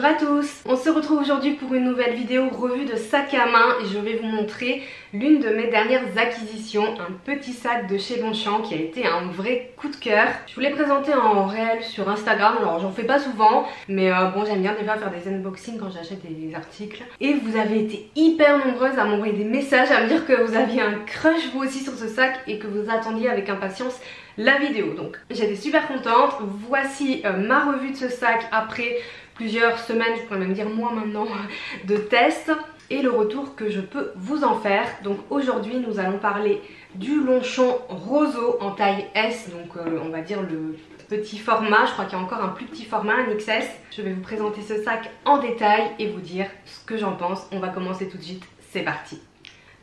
à tous. On se retrouve aujourd'hui pour une nouvelle vidéo revue de sac à main et je vais vous montrer l'une de mes dernières acquisitions, un petit sac de chez Longchamp qui a été un vrai coup de cœur. Je vous l'ai présenté en réel sur Instagram, alors j'en fais pas souvent mais bon, j'aime bien déjà faire des unboxings quand j'achète des articles. Et vous avez été hyper nombreuses à m'envoyer des messages, à me dire que vous aviez un crush vous aussi sur ce sac et que vous attendiez avec impatience la vidéo. Donc j'étais super contente. Voici ma revue de ce sac après plusieurs semaines, je pourrais même dire mois maintenant, de tests et le retour que je peux vous en faire. Donc aujourd'hui nous allons parler du Longchamp Roseau en taille S, donc on va dire le petit format. Je crois qu'il y a encore un plus petit format, un XS. Je vais vous présenter ce sac en détail et vous dire ce que j'en pense. On va commencer tout de suite, c'est parti.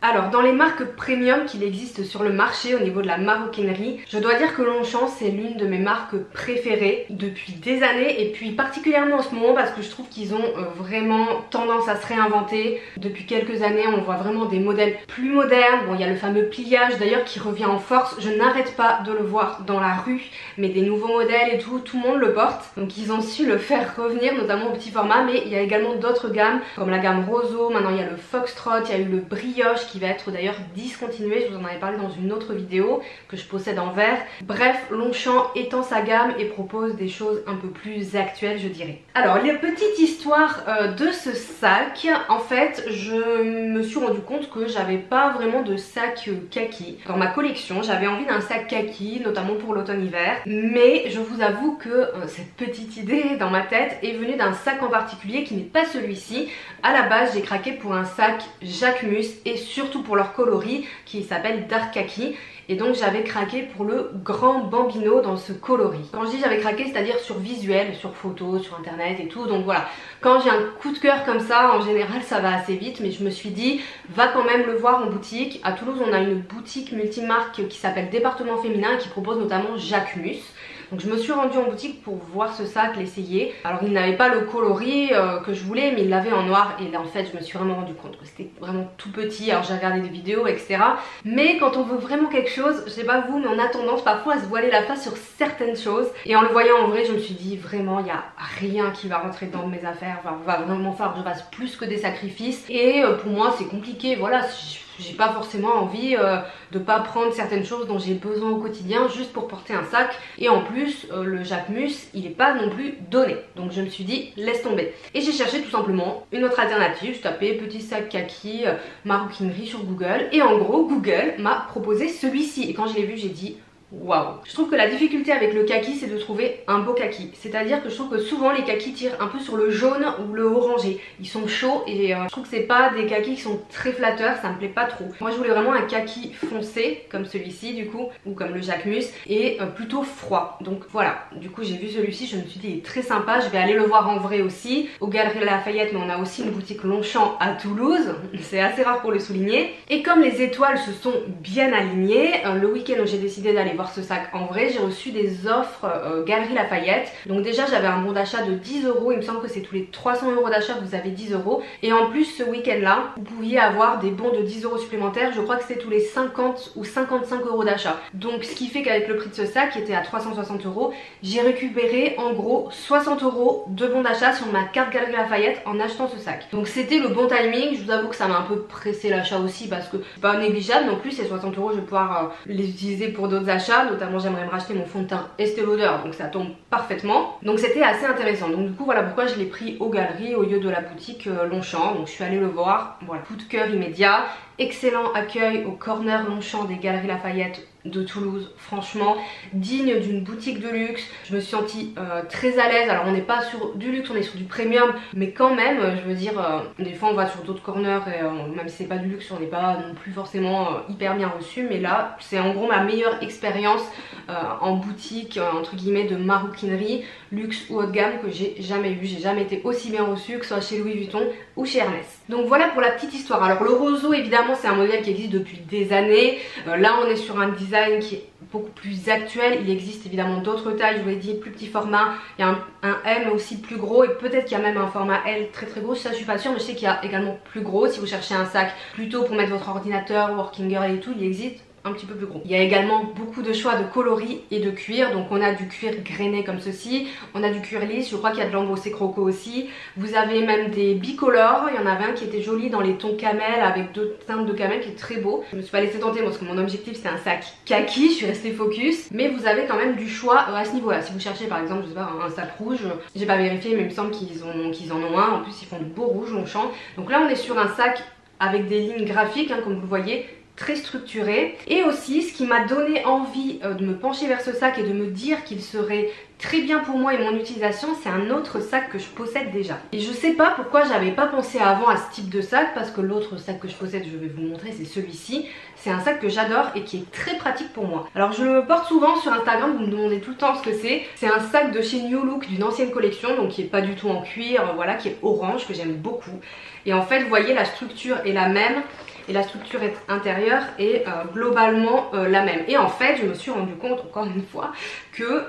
Alors dans les marques premium qu'il existe sur le marché au niveau de la maroquinerie, je dois dire que Longchamp c'est l'une de mes marques préférées depuis des années, et puis particulièrement en ce moment parce que je trouve qu'ils ont vraiment tendance à se réinventer. Depuis quelques années on voit vraiment des modèles plus modernes. Bon, il y a le fameux pliage d'ailleurs qui revient en force, je n'arrête pas de le voir dans la rue, mais des nouveaux modèles et tout le monde le porte. Donc ils ont su le faire revenir, notamment au petit format, mais il y a également d'autres gammes comme la gamme Roseau, maintenant il y a le Foxtrot, il y a eu le Brioche qui va être d'ailleurs discontinué, je vous en avais parlé dans une autre vidéo que je possède en vert. Bref, Longchamp étend sa gamme et propose des choses un peu plus actuelles, je dirais. Alors les petites histoires de ce sac, en fait je me suis rendu compte que j'avais pas vraiment de sac kaki dans ma collection. J'avais envie d'un sac kaki, notamment pour l'automne-hiver, mais je vous avoue que cette petite idée dans ma tête est venue d'un sac en particulier qui n'est pas celui-ci. À la base j'ai craqué pour un sac Jacquemus et surtout pour leur coloris qui s'appelle Dark Kaki, et donc j'avais craqué pour le grand Bambino dans ce coloris. Quand je dis j'avais craqué, c'est à dire sur visuel, sur photo, sur internet et tout. Donc voilà, quand j'ai un coup de cœur comme ça, en général ça va assez vite, mais je me suis dit va quand même le voir en boutique. À Toulouse on a une boutique multimarque qui s'appelle Département Féminin et qui propose notamment Jacquemus. Donc je me suis rendue en boutique pour voir ce sac, l'essayer. Alors il n'avait pas le coloris que je voulais, mais il l'avait en noir. Et là en fait je me suis vraiment rendu compte que c'était vraiment tout petit. Alors j'ai regardé des vidéos etc. Mais quand on veut vraiment quelque chose, je sais pas vous, mais on a tendance parfois à se voiler la face sur certaines choses. Et en le voyant en vrai je me suis dit vraiment il n'y a rien qui va rentrer dans mes affaires. Enfin, va vraiment falloir que je fasse plus que des sacrifices. Et pour moi c'est compliqué, voilà. J'ai pas forcément envie de pas prendre certaines choses dont j'ai besoin au quotidien juste pour porter un sac. Et en plus le Jacquemus il est pas non plus donné, donc je me suis dit laisse tomber. Et j'ai cherché tout simplement une autre alternative. Je tapais petit sac kaki maroquinerie sur Google et en gros Google m'a proposé celui-ci. Et quand je l'ai vu j'ai dit waouh. Je trouve que la difficulté avec le kaki c'est de trouver un beau kaki. C'est à dire que je trouve que souvent les kakis tirent un peu sur le jaune ou le orangé. Ils sont chauds et je trouve que c'est pas des kakis qui sont très flatteurs, ça me plaît pas trop. Moi je voulais vraiment un kaki foncé comme celui-ci du coup, ou comme le Jacquemus, et plutôt froid. Donc voilà, du coup j'ai vu celui-ci, je me suis dit il est très sympa. Je vais aller le voir en vrai aussi aux Galeries Lafayette, mais on a aussi une boutique Longchamp à Toulouse. C'est assez rare pour le souligner. Et comme les étoiles se sont bien alignées, le week-end où j'ai décidé d'aller voir ce sac en vrai, j'ai reçu des offres Galeries Lafayette. Donc déjà j'avais un bon d'achat de 10 €, il me semble que c'est tous les 300 € d'achat vous avez 10 €. Et en plus ce week-end là vous pouviez avoir des bons de 10 € supplémentaires, je crois que c'était tous les 50 ou 55 € d'achat. Donc ce qui fait qu'avec le prix de ce sac qui était à 360 €, j'ai récupéré en gros 60 € de bons d'achat sur ma carte Galeries Lafayette en achetant ce sac. Donc c'était le bon timing. Je vous avoue que ça m'a un peu pressé l'achat aussi parce que c'est pas négligeable non plus, ces 60 €, je vais pouvoir les utiliser pour d'autres achats. Notamment j'aimerais me racheter mon fond de teint Estée Lauder, donc ça tombe parfaitement. Donc c'était assez intéressant. Donc du coup voilà pourquoi je l'ai pris aux galeries au lieu de la boutique Longchamp. Donc je suis allée le voir, voilà, coup de cœur immédiat. Excellent accueil au corner Longchamp des Galeries Lafayette de Toulouse, franchement digne d'une boutique de luxe. Je me suis sentie très à l'aise. Alors on n'est pas sur du luxe, on est sur du premium, mais quand même je veux dire des fois on va sur d'autres corners et même si c'est pas du luxe on n'est pas non plus forcément hyper bien reçu, mais là c'est en gros ma meilleure expérience en boutique entre guillemets de maroquinerie luxe ou haut de gamme que j'ai jamais eu. J'ai jamais été aussi bien reçue, que ce soit chez Louis Vuitton ou chez Hermès. Donc voilà pour la petite histoire. Alors le Roseau évidemment c'est un modèle qui existe depuis des années. Là on est sur un design qui est beaucoup plus actuel. Il existe évidemment d'autres tailles, je vous l'ai dit, plus petit format. Il y a un M aussi plus gros et peut-être qu'il y a même un format L très très gros, ça je suis pas sûre, mais je sais qu'il y a également plus gros. Si vous cherchez un sac plutôt pour mettre votre ordinateur, working girl et tout, il existe un petit peu plus gros. Il y a également beaucoup de choix de coloris et de cuir. Donc on a du cuir grainé comme ceci, on a du cuir lisse, je crois qu'il y a de l'embossé croco aussi. Vous avez même des bicolores, il y en avait un qui était joli dans les tons camel avec deux teintes de camel qui est très beau. Je me suis pas laissée tenter parce que mon objectif c'est un sac kaki, je suis restée focus. Mais vous avez quand même du choix à ce niveau là. Si vous cherchez par exemple, je sais pas, un sac rouge, j'ai pas vérifié mais il me semble qu'ils en ont un. En plus ils font de beaux rouges, Longchamp. Donc là on est sur un sac avec des lignes graphiques hein, comme vous le voyez, très structuré. Et aussi ce qui m'a donné envie de me pencher vers ce sac et de me dire qu'il serait très bien pour moi et mon utilisation, c'est un autre sac que je possède déjà. Et je sais pas pourquoi j'avais pas pensé avant à ce type de sac, parce que l'autre sac que je possède, je vais vous montrer, c'est celui-ci. C'est un sac que j'adore et qui est très pratique pour moi. Alors je le porte souvent sur Instagram, vous me demandez tout le temps ce que c'est. C'est un sac de chez New Look d'une ancienne collection, donc qui est pas du tout en cuir, voilà, qui est orange, que j'aime beaucoup. Et en fait vous voyez la structure est la même. Et la structure intérieure est globalement la même. Et en fait je me suis rendu compte encore une fois que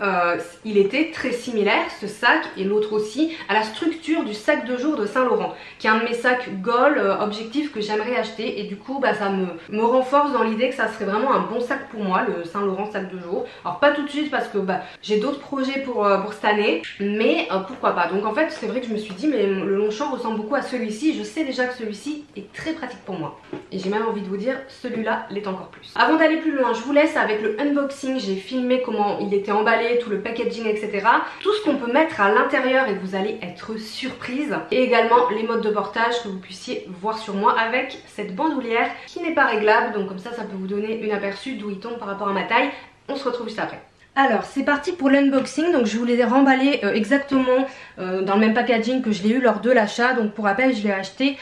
il était très similaire, ce sac et l'autre aussi, à la structure du sac de jour de Saint Laurent, qui est un de mes sacs gold objectifs que j'aimerais acheter. Et du coup bah, ça me renforce dans l'idée que ça serait vraiment un bon sac pour moi, le Saint Laurent sac de jour. Alors pas tout de suite parce que bah, j'ai d'autres projets pour cette année, mais pourquoi pas. Donc en fait c'est vrai que je me suis dit mais le Longchamp ressemble beaucoup à celui-ci. Je sais déjà que celui-ci est très pratique pour moi. Et j'ai même envie de vous dire, celui-là l'est encore plus. Avant d'aller plus loin, je vous laisse avec le unboxing. J'ai filmé comment il était emballé, tout le packaging, etc. Tout ce qu'on peut mettre à l'intérieur et vous allez être surprise. Et également les modes de portage que vous puissiez voir sur moi avec cette bandoulière qui n'est pas réglable. Donc comme ça, ça peut vous donner une aperçu d'où il tombe par rapport à ma taille. On se retrouve juste après. Alors c'est parti pour l'unboxing, donc je vous l'ai remballé exactement dans le même packaging que je l'ai eu lors de l'achat. Donc pour rappel je l'ai acheté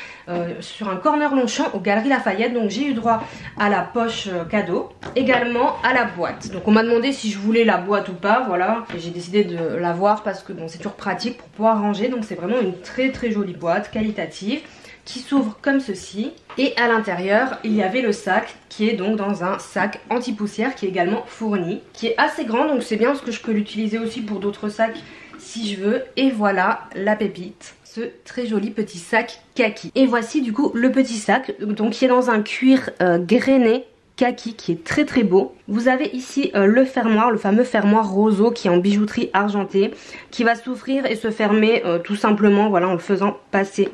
sur un corner Longchamp aux Galeries Lafayette. Donc j'ai eu droit à la poche cadeau, également à la boîte. Donc on m'a demandé si je voulais la boîte ou pas, voilà. J'ai décidé de l'avoir parce que bon, c'est toujours pratique pour pouvoir ranger. Donc c'est vraiment une très très jolie boîte qualitative qui s'ouvre comme ceci. Et à l'intérieur il y avait le sac qui est donc dans un sac anti-poussière qui est également fourni, qui est assez grand, donc c'est bien parce que je peux l'utiliser aussi pour d'autres sacs si je veux. Et voilà la pépite, ce très joli petit sac kaki. Et voici du coup le petit sac, donc qui est dans un cuir grainé kaki qui est très très beau. Vous avez ici le fermoir, le fameux fermoir roseau qui est en bijouterie argentée, qui va s'ouvrir et se fermer tout simplement, voilà, en le faisant passer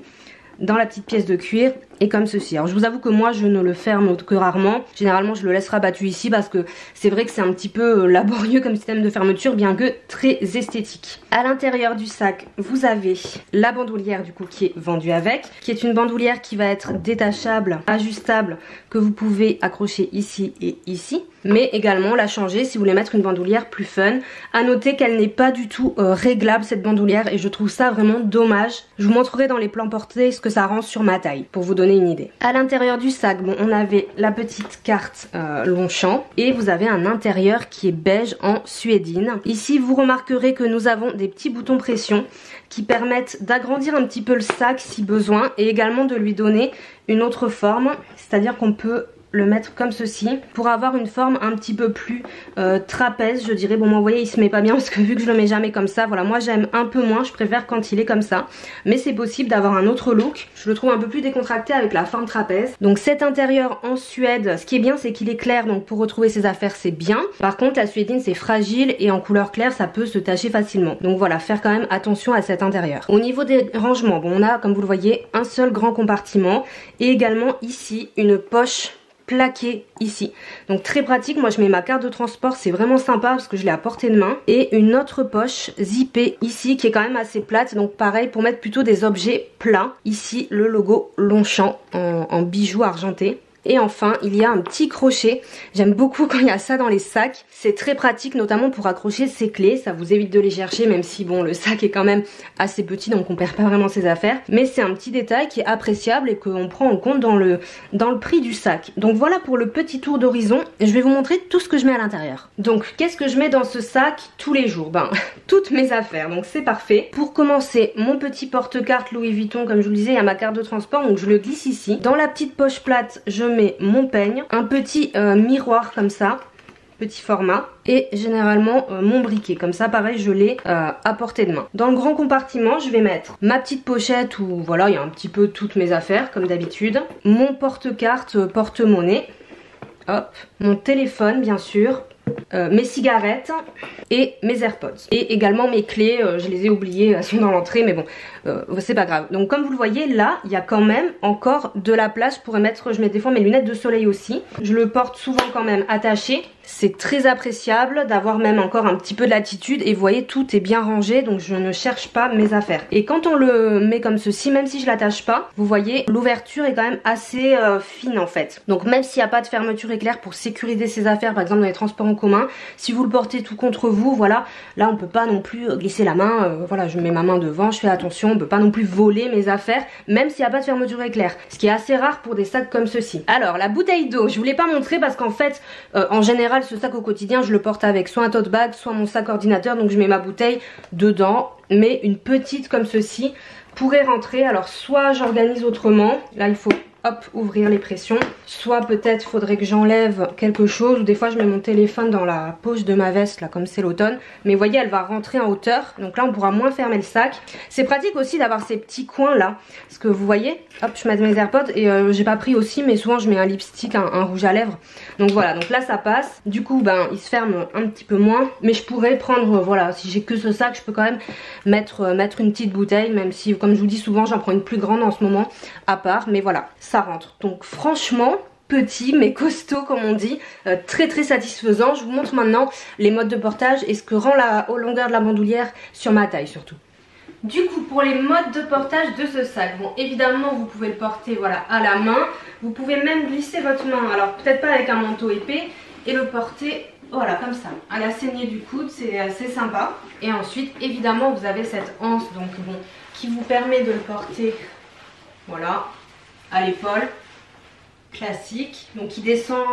dans la petite pièce de cuir et comme ceci. Alors je vous avoue que moi je ne le ferme que rarement, généralement je le laisse rabattu ici parce que c'est vrai que c'est un petit peu laborieux comme système de fermeture, bien que très esthétique. À l'intérieur du sac vous avez la bandoulière du coup qui est vendue avec, qui est une bandoulière qui va être détachable, ajustable, que vous pouvez accrocher ici et ici, mais également la changer si vous voulez mettre une bandoulière plus fun. À noter qu'elle n'est pas du tout réglable cette bandoulière et je trouve ça vraiment dommage. Je vous montrerai dans les plans portés ce que ça rend sur ma taille pour vous donner une idée. À l'intérieur du sac, bon, on avait la petite carte Longchamp et vous avez un intérieur qui est beige en suédine. Ici vous remarquerez que nous avons des petits boutons pression qui permettent d'agrandir un petit peu le sac si besoin et également de lui donner une autre forme, c'est-à-dire qu'on peut le mettre comme ceci pour avoir une forme un petit peu plus trapèze je dirais. Bon moi vous voyez il se met pas bien parce que vu que je le mets jamais comme ça, voilà, moi j'aime un peu moins, je préfère quand il est comme ça, mais c'est possible d'avoir un autre look. Je le trouve un peu plus décontracté avec la forme trapèze. Donc cet intérieur en Suède, ce qui est bien c'est qu'il est clair, donc pour retrouver ses affaires c'est bien. Par contre la suédine c'est fragile et en couleur claire ça peut se tacher facilement, donc voilà, faire quand même attention à cet intérieur. Au niveau des rangements, bon on a comme vous le voyez un seul grand compartiment et également ici une poche plaqué ici, donc très pratique. Moi je mets ma carte de transport, c'est vraiment sympa parce que je l'ai à portée de main, et une autre poche zippée ici qui est quand même assez plate, donc pareil pour mettre plutôt des objets plats. Ici le logo Longchamp en bijoux argentés. Et enfin il y a un petit crochet, j'aime beaucoup quand il y a ça dans les sacs, c'est très pratique notamment pour accrocher ses clés, ça vous évite de les chercher même si bon le sac est quand même assez petit donc on perd pas vraiment ses affaires, mais c'est un petit détail qui est appréciable et qu'on prend en compte dans le prix du sac. Donc voilà pour le petit tour d'horizon, je vais vous montrer tout ce que je mets à l'intérieur. Donc qu'est-ce que je mets dans ce sac tous les jours? Ben toutes mes affaires, donc c'est parfait. Pour commencer, mon petit porte-carte Louis Vuitton, comme je vous le disais, il y a ma carte de transport donc je le glisse ici. Dans la petite poche plate je mets mon peigne, un petit miroir comme ça, petit format, et généralement mon briquet, comme ça pareil je l'ai à portée de main. Dans le grand compartiment je vais mettre ma petite pochette où voilà il y a un petit peu toutes mes affaires comme d'habitude, mon porte-carte porte-monnaie hop, mon téléphone bien sûr, mes cigarettes et mes AirPods. Et également mes clés, je les ai oubliées, elles sont dans l'entrée, mais bon, c'est pas grave. Donc comme vous le voyez, là, il y a quand même encore de la place. Je pourrais mettre, je mets des fois mes lunettes de soleil aussi. Je le porte souvent quand même attaché. C'est très appréciable d'avoir même encore un petit peu de latitude. Et vous voyez, tout est bien rangé, donc je ne cherche pas mes affaires. Et quand on le met comme ceci, même si je l'attache pas, vous voyez, l'ouverture est quand même assez fine en fait. Donc même s'il n'y a pas de fermeture éclair pour sécuriser ses affaires, par exemple dans les transports en commun, si vous le portez tout contre vous, voilà, là on peut pas non plus glisser la main, voilà, je mets ma main devant, je fais attention, on peut pas non plus voler mes affaires, même s'il n'y a pas de fermeture éclair, ce qui est assez rare pour des sacs comme ceci. Alors la bouteille d'eau, je vous l'ai pas montré parce qu'en fait, en général ce sac au quotidien, je le porte avec soit un tote bag, soit mon sac ordinateur, donc je mets ma bouteille dedans, mais une petite comme ceci pourrait rentrer. Alors soit j'organise autrement, là il faut hop, ouvrir les pressions. Soit peut-être faudrait que j'enlève quelque chose, ou des fois je mets mon téléphone dans la poche de ma veste là comme c'est l'automne. Mais vous voyez, elle va rentrer en hauteur, donc là on pourra moins fermer le sac. C'est pratique aussi d'avoir ces petits coins là, parce que vous voyez, hop, je mets mes AirPods et j'ai pas pris aussi, mais souvent je mets un lipstick, un rouge à lèvres. Donc voilà, donc là ça passe. Du coup ben il se ferme un petit peu moins, mais je pourrais prendre, voilà, si j'ai que ce sac, je peux quand même mettre une petite bouteille, même si comme je vous dis souvent j'en prends une plus grande en ce moment à part, mais voilà, ça rentre. Donc franchement, petit mais costaud comme on dit, très très satisfaisant. Je vous montre maintenant les modes de portage et ce que rend la longueur de la bandoulière sur ma taille surtout. Du coup, pour les modes de portage de ce sac, bon évidemment vous pouvez le porter voilà à la main, vous pouvez même glisser votre main, alors peut-être pas avec un manteau épais, et le porter voilà comme ça, à la saignée du coude, c'est assez sympa. Et ensuite évidemment vous avez cette anse donc bon qui vous permet de le porter voilà à l'épaule, classique, donc qui descend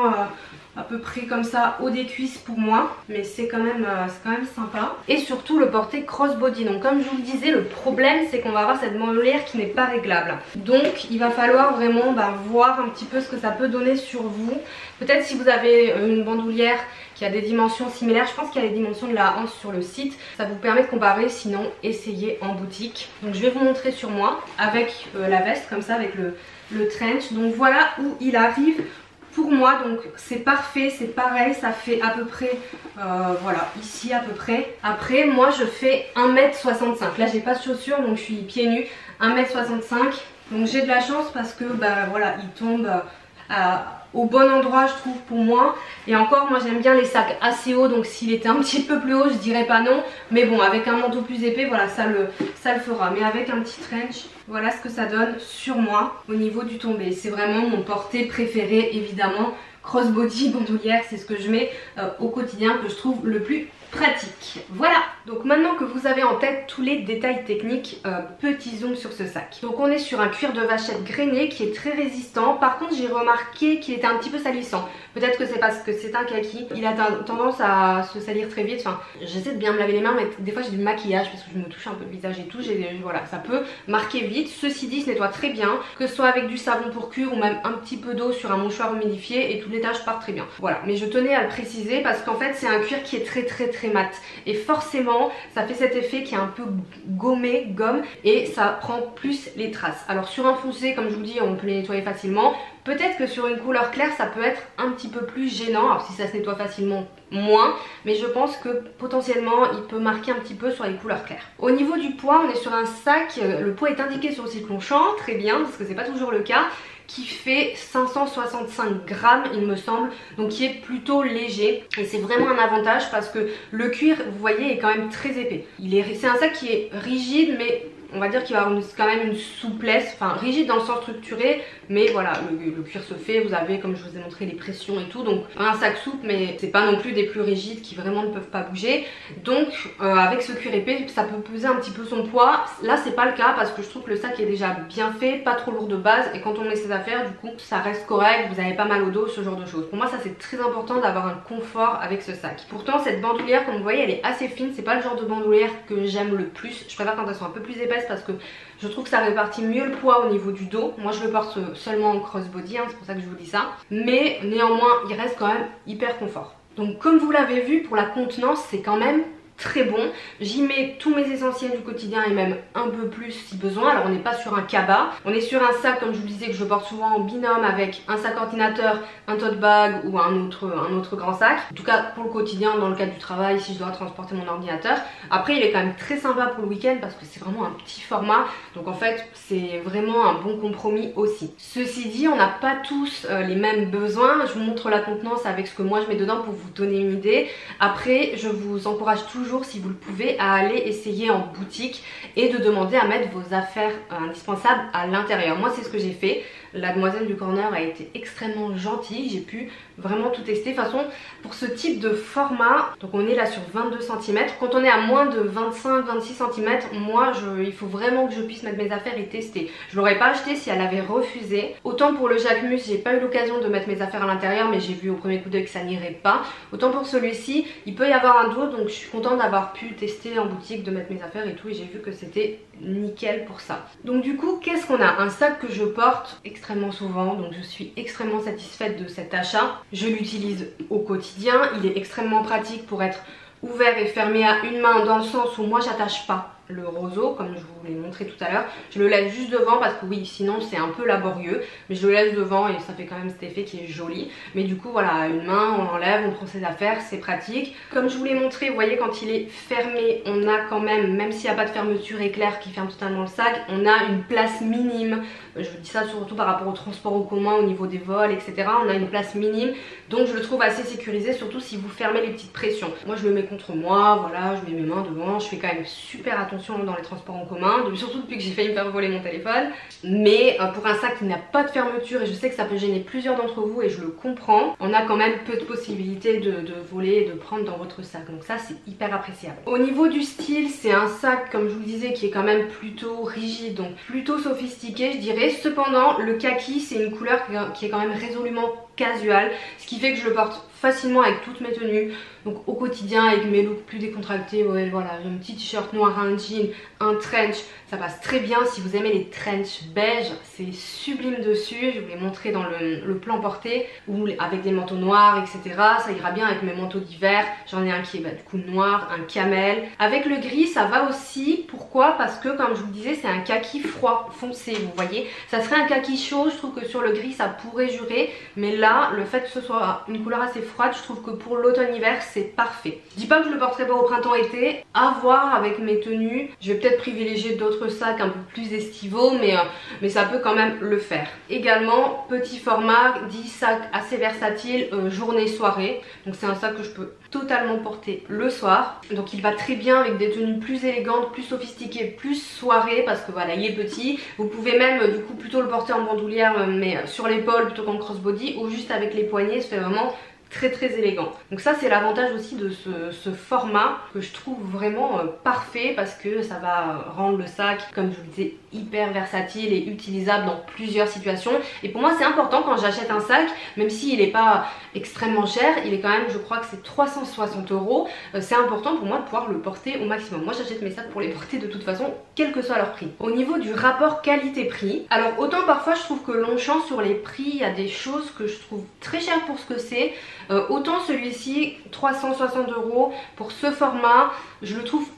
à peu près comme ça haut des cuisses pour moi, mais c'est quand même sympa. Et surtout le porter crossbody, donc comme je vous le disais, le problème c'est qu'on va avoir cette bandoulière qui n'est pas réglable, donc il va falloir vraiment voir un petit peu ce que ça peut donner sur vous. Peut-être si vous avez une bandoulière qui a des dimensions similaires, je pense qu'il y a les dimensions de la hanche sur le site, ça vous permet de comparer, sinon essayez en boutique. Donc je vais vous montrer sur moi avec la veste comme ça, avec le trench. Donc voilà où il arrive pour moi, donc c'est parfait, c'est pareil, ça fait à peu près voilà ici à peu près. Après moi je fais 1m65, là j'ai pas de chaussures donc je suis pieds nus, 1m65, donc j'ai de la chance parce que voilà il tombe au bon endroit je trouve pour moi. Et encore moi j'aime bien les sacs assez hauts, donc s'il était un petit peu plus haut je dirais pas non, mais bon avec un manteau plus épais voilà ça le fera. Mais avec un petit trench, voilà ce que ça donne sur moi au niveau du tombé. C'est vraiment mon porté préféré évidemment, crossbody bandoulière, c'est ce que je mets au quotidien, que je trouve le plus pratique. Voilà, donc maintenant que vous avez en tête tous les détails techniques, petit zoom sur ce sac. Donc on est sur un cuir de vachette grainé qui est très résistant. Par contre j'ai remarqué qu'il était un petit peu salissant. Peut-être que c'est parce que c'est un kaki, il a tendance à se salir très vite. Enfin j'essaie de bien me laver les mains, mais des fois j'ai du maquillage parce que je me touche un peu le visage et tout, voilà, ça peut marquer vite. Ceci dit, se nettoie très bien, que ce soit avec du savon pour cuir ou même un petit peu d'eau sur un mouchoir humidifié, et toutes les taches partent très bien. Voilà, mais je tenais à le préciser parce qu'en fait c'est un cuir qui est très mat, et forcément ça fait cet effet qui est un peu gommé, gomme, et ça prend plus les traces. Alors sur un foncé, comme je vous dis, on peut les nettoyer facilement. Peut-être que sur une couleur claire ça peut être un petit peu plus gênant, alors si ça se nettoie facilement moins, mais je pense que potentiellement il peut marquer un petit peu sur les couleurs claires. Au niveau du poids, on est sur un sac, le poids est indiqué sur le site Longchamp, très bien parce que c'est pas toujours le cas, qui fait 565 grammes il me semble, donc qui est plutôt léger, et c'est vraiment un avantage parce que le cuir vous voyez est quand même très épais. C'est un sac qui est rigide, mais on va dire qu'il va avoir quand même une souplesse, enfin rigide dans le sens structuré, mais voilà, le cuir se fait, vous avez comme je vous ai montré les pressions et tout, donc un sac souple, mais c'est pas non plus des plus rigides qui vraiment ne peuvent pas bouger. Donc avec ce cuir épais ça peut peser un petit peu son poids. Là c'est pas le cas parce que je trouve que le sac est déjà bien fait, pas trop lourd de base, et quand on met ses affaires du coup ça reste correct, vous avez pas mal au dos, ce genre de choses. Pour moi ça c'est très important d'avoir un confort avec ce sac. Pourtant cette bandoulière comme vous voyez elle est assez fine, c'est pas le genre de bandoulière que j'aime le plus, je préfère quand elles sont un peu plus épaisses parce que je trouve que ça répartit mieux le poids au niveau du dos. Moi je le porte seulement en crossbody, hein, c'est pour ça que je vous dis ça, mais néanmoins il reste quand même hyper confort. Donc comme vous l'avez vu, pour la contenance c'est quand même très bon. J'y mets tous mes essentiels du quotidien et même un peu plus si besoin. Alors on n'est pas sur un cabas, on est sur un sac comme je vous disais que je porte souvent en binôme avec un sac ordinateur, un tote bag ou un autre grand sac. En tout cas pour le quotidien, dans le cadre du travail, si je dois transporter mon ordinateur. Après il est quand même très sympa pour le week-end parce que c'est vraiment un petit format. Donc en fait c'est vraiment un bon compromis aussi. Ceci dit, on n'a pas tous les mêmes besoins. Je vous montre la contenance avec ce que moi je mets dedans pour vous donner une idée. Après je vous encourage toujours, si vous le pouvez, à aller essayer en boutique et de demander à mettre vos affaires indispensables à l'intérieur. Moi c'est ce que j'ai fait. La demoiselle du corner a été extrêmement gentille, j'ai pu vraiment tout tester. De toute façon, pour ce type de format, donc on est là sur 22 cm. Quand on est à moins de 25-26 cm, moi il faut vraiment que je puisse mettre mes affaires et tester. Je l'aurais pas acheté si elle avait refusé. Autant pour le Jacquemus, j'ai pas eu l'occasion de mettre mes affaires à l'intérieur, mais j'ai vu au premier coup d'œil que ça n'irait pas. Autant pour celui-ci, il peut y avoir un dos, donc je suis contente d'avoir pu tester en boutique, de mettre mes affaires et tout, et j'ai vu que c'était nickel pour ça. Donc du coup, qu'est-ce qu'on a? Un sac que je porte extrêmement souvent, donc je suis extrêmement satisfaite de cet achat. Je l'utilise au quotidien, il est extrêmement pratique pour être ouvert et fermé à une main, dans le sens où moi j'attache pas le roseau comme je vous l'ai montré tout à l'heure. Je le laisse juste devant parce que oui, sinon c'est un peu laborieux, mais je le laisse devant et ça fait quand même cet effet qui est joli. Mais du coup voilà, à une main on enlève, on prend ses affaires, c'est pratique. Comme je vous l'ai montré, vous voyez quand il est fermé, on a quand même s'il n'y a pas de fermeture éclair qui ferme totalement le sac, on a une place minime. Je vous dis ça surtout par rapport au transport en commun, au niveau des vols, etc. On a une place minime, donc je le trouve assez sécurisé, surtout si vous fermez les petites pressions. Moi je le mets contre moi, voilà, je mets mes mains devant, je fais quand même super attention dans les transports en commun, surtout depuis que j'ai failli me faire voler mon téléphone. Mais pour un sac qui n'a pas de fermeture, et je sais que ça peut gêner plusieurs d'entre vous et je le comprends, on a quand même peu de possibilités de voler et de prendre dans votre sac, donc ça c'est hyper appréciable. Au niveau du style, c'est un sac comme je vous le disais qui est quand même plutôt rigide, donc plutôt sophistiqué je dirais. Cependant le kaki c'est une couleur qui est quand même résolument casual, ce qui fait que je le porte facilement avec toutes mes tenues, donc au quotidien avec mes looks plus décontractés. Ouais, voilà, j'ai un petit t-shirt noir, un jean, un trench, ça passe très bien. Si vous aimez les trench beige, c'est sublime dessus. Je vous l'ai montré dans le plan porté, ou avec des manteaux noirs, etc. Ça ira bien avec mes manteaux d'hiver. J'en ai un qui est du coup noir, un camel. Avec le gris ça va aussi. Pourquoi? Parce que comme je vous le disais, c'est un kaki froid foncé, vous voyez. Ça serait un kaki chaud, je trouve que sur le gris ça pourrait jurer, mais là le fait que ce soit une couleur assez froide, je trouve que pour l'automne-hiver c'est parfait. Je dis pas que je le porterai pas au printemps-été, à voir avec mes tenues. Je vais peut-être privilégier d'autres sacs un peu plus estivaux, mais ça peut quand même le faire. Également petit format, dit sac assez versatile, journée-soirée. Donc c'est un sac que je peux totalement porter le soir, donc il va très bien avec des tenues plus élégantes, plus sophistiquées, plus soirée, parce que voilà il est petit. Vous pouvez même du coup plutôt le porter en bandoulière mais sur l'épaule plutôt qu'en crossbody, ou juste avec les poignets, ça fait vraiment très élégant. Donc ça c'est l'avantage aussi de ce format que je trouve vraiment parfait, parce que ça va rendre le sac, comme je vous le disais, hyper versatile et utilisable dans plusieurs situations. Et pour moi c'est important quand j'achète un sac, même s'il n'est pas extrêmement cher, il est quand même, je crois que c'est 360 €, c'est important pour moi de pouvoir le porter au maximum. Moi j'achète mes sacs pour les porter de toute façon, quel que soit leur prix. Au niveau du rapport qualité-prix, alors autant parfois je trouve que Longchamp sur les prix, il y a des choses que je trouve très chères pour ce que c'est, autant celui-ci 360 € pour ce format, je le trouve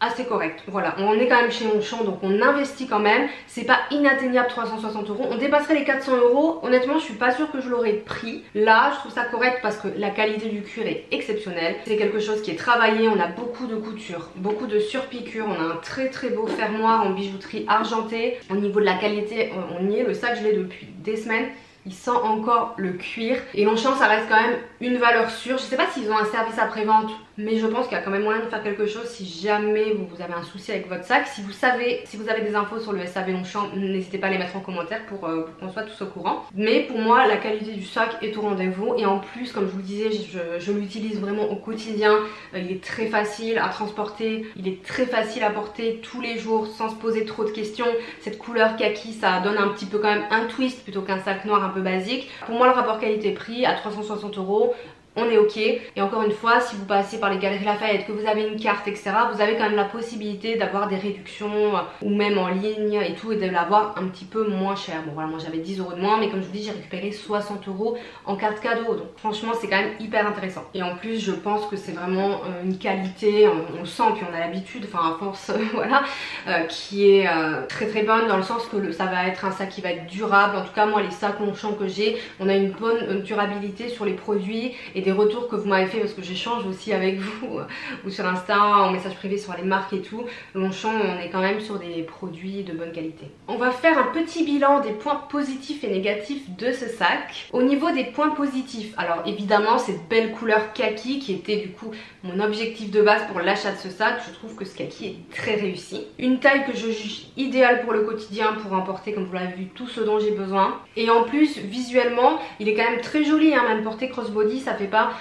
assez correct. Voilà, on est quand même chez Longchamp, donc on investit quand même. C'est pas inatteignable 360 €. On dépasserait les 400 €. Honnêtement, je suis pas sûre que je l'aurais pris. Là, je trouve ça correct parce que la qualité du cuir est exceptionnelle. C'est quelque chose qui est travaillé. On a beaucoup de couture, beaucoup de surpiqûre. On a un très beau fermoir en bijouterie argentée. Au niveau de la qualité, on y est. Le sac, je l'ai depuis des semaines. Il sent encore le cuir. Et Longchamp, ça reste quand même une valeur sûre. Je sais pas s'ils ont un service après-vente, mais je pense qu'il y a quand même moyen de faire quelque chose si jamais vous avez un souci avec votre sac. Si vous avez des infos sur le SAV Longchamp, n'hésitez pas à les mettre en commentaire pour qu'on soit tous au courant. Mais pour moi, la qualité du sac est au rendez-vous. Et en plus, comme je vous le disais, je l'utilise vraiment au quotidien. Il est très facile à transporter. Il est très facile à porter tous les jours sans se poser trop de questions. Cette couleur kaki, ça donne un petit peu quand même un twist plutôt qu'un sac noir un peu basique. Pour moi, le rapport qualité-prix à 360 €, on est ok. Et encore une fois, si vous passez par les Galeries Lafayette, que vous avez une carte, etc., vous avez quand même la possibilité d'avoir des réductions ou même en ligne et tout, et de l'avoir un petit peu moins cher. Bon voilà, moi j'avais 10 € de moins, mais comme je vous dis, j'ai récupéré 60 € en carte cadeau, donc franchement c'est quand même hyper intéressant. Et en plus je pense que c'est vraiment une qualité, on le sent, puis on a l'habitude, enfin à force voilà, qui est très très bonne, dans le sens que ça va être un sac qui va être durable. En tout cas moi les sacs Longchamp que j'ai, on a une bonne durabilité sur les produits, et des retours que vous m'avez fait, parce que j'échange aussi avec vous ou sur Insta, en message privé sur les marques et tout. Longchamp, on est quand même sur des produits de bonne qualité. On va faire un petit bilan des points positifs et négatifs de ce sac. Au niveau des points positifs, alors évidemment cette belle couleur kaki qui était du coup mon objectif de base pour l'achat de ce sac. Je trouve que ce kaki est très réussi. Une taille que je juge idéale pour le quotidien, pour emporter, comme vous l'avez vu, tout ce dont j'ai besoin. Et en plus visuellement il est quand même très joli, hein, même porté crossbody, ça fait pas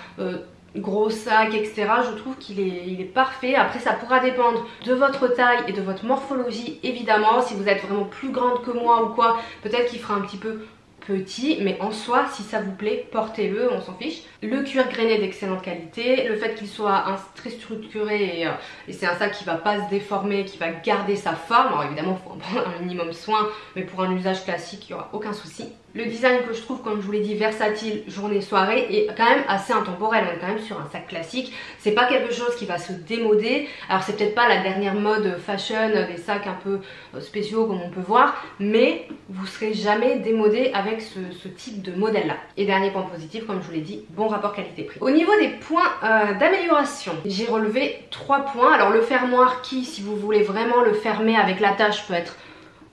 gros sac, etc. Je trouve qu'il est parfait. Après ça pourra dépendre de votre taille et de votre morphologie évidemment. Si vous êtes vraiment plus grande que moi ou quoi, peut-être qu'il fera un petit peu petit, mais en soi si ça vous plaît, portez-le, on s'en fiche. Le cuir grainé d'excellente qualité, le fait qu'il soit très structuré et c'est un sac qui va pas se déformer, qui va garder sa forme. Alors évidemment il faut en prendre un minimum soin, mais pour un usage classique il n'y aura aucun souci. Le design que je trouve, comme je vous l'ai dit, versatile, journée, soirée, est quand même assez intemporel. On est quand même sur un sac classique, c'est pas quelque chose qui va se démoder. Alors c'est peut-être pas la dernière mode fashion, des sacs un peu spéciaux comme on peut voir, mais vous serez jamais démodé avec ce type de modèle là. Et dernier point positif, comme je vous l'ai dit, bon rapport qualité-prix. Au niveau des points d'amélioration, j'ai relevé 3 points. Alors le fermoir qui, si vous voulez vraiment le fermer avec l'attache, peut être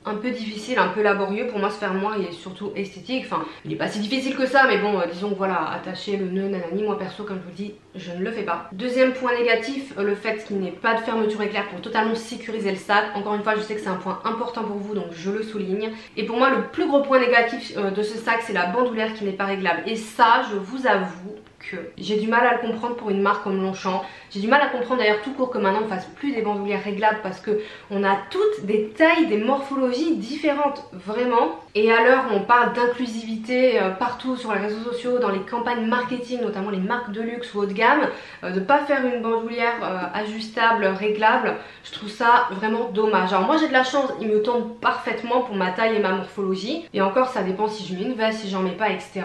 un peu difficile, un peu laborieux. Pour moi ce fermoir il est surtout esthétique, enfin il est pas si difficile que ça, mais bon disons que voilà, attacher le nœud nanani, moi perso comme je vous dis je ne le fais pas. Deuxième point négatif, le fait qu'il n'ait pas de fermeture éclair pour totalement sécuriser le sac. Encore une fois je sais que c'est un point important pour vous, donc je le souligne. Et pour moi le plus gros point négatif de ce sac, c'est la bandoulière qui n'est pas réglable, et ça je vous avoue que j'ai du mal à le comprendre pour une marque comme Longchamp. J'ai du mal à comprendre d'ailleurs tout court que maintenant on fasse plus des bandoulières réglables, parce que on a toutes des tailles, des morphologies différentes vraiment. Et à l'heure où on parle d'inclusivité partout sur les réseaux sociaux, dans les campagnes marketing, notamment les marques de luxe ou haut de gamme, de pas faire une bandoulière ajustable, réglable, je trouve ça vraiment dommage. Alors moi j'ai de la chance, il me tombe parfaitement pour ma taille et ma morphologie, et encore ça dépend si je mets une veste, si j'en mets pas, etc.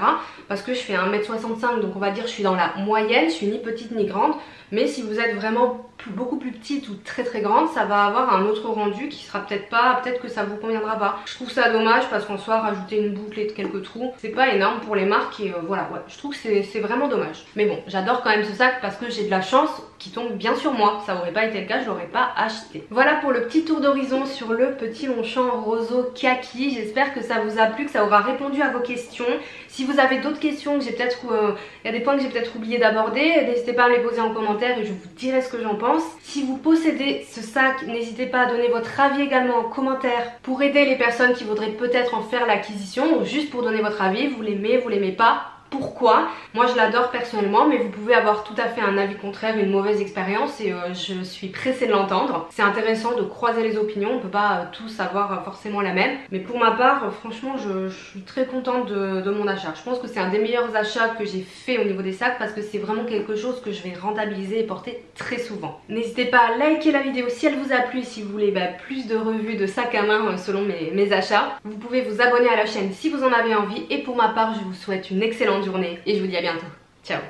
Parce que je fais 1m65, donc on va dire je suis dans la moyenne, je suis ni petite ni grande. Mais si vous êtes vraiment beaucoup plus petite ou très très grande, ça va avoir un autre rendu qui sera peut-être pas, peut-être que ça vous conviendra pas. Je trouve ça dommage, parce qu'en soi rajouter une boucle et quelques trous, c'est pas énorme pour les marques, et voilà, ouais, je trouve que c'est vraiment dommage. Mais bon, j'adore quand même ce sac parce que j'ai de la chance qui tombe bien sur moi. Ça aurait pas été le cas, je l'aurais pas acheté. Voilà pour le petit tour d'horizon sur le petit Longchamp roseau kaki. J'espère que ça vous a plu, que ça aura répondu à vos questions. Si vous avez d'autres questions, que j'ai peut-être, il y a des points que j'ai peut-être oublié d'aborder, n'hésitez pas à me les poser en commentaire et je vous dirai ce que j'en pense. Si vous possédez ce sac, n'hésitez pas à donner votre avis également en commentaire pour aider les personnes qui voudraient peut-être en faire l'acquisition, ou juste pour donner votre avis. Vous l'aimez pas, pourquoi? Moi je l'adore personnellement, mais vous pouvez avoir tout à fait un avis contraire, une mauvaise expérience, et je suis pressée de l'entendre. C'est intéressant de croiser les opinions, on peut pas tous avoir forcément la même, mais pour ma part franchement je suis très contente de mon achat. Je pense que c'est un des meilleurs achats que j'ai fait au niveau des sacs, parce que c'est vraiment quelque chose que je vais rentabiliser et porter très souvent. N'hésitez pas à liker la vidéo si elle vous a plu, si vous voulez plus de revues de sacs à main selon mes achats. Vous pouvez vous abonner à la chaîne si vous en avez envie, et pour ma part je vous souhaite une excellente journée et je vous dis à bientôt. Ciao.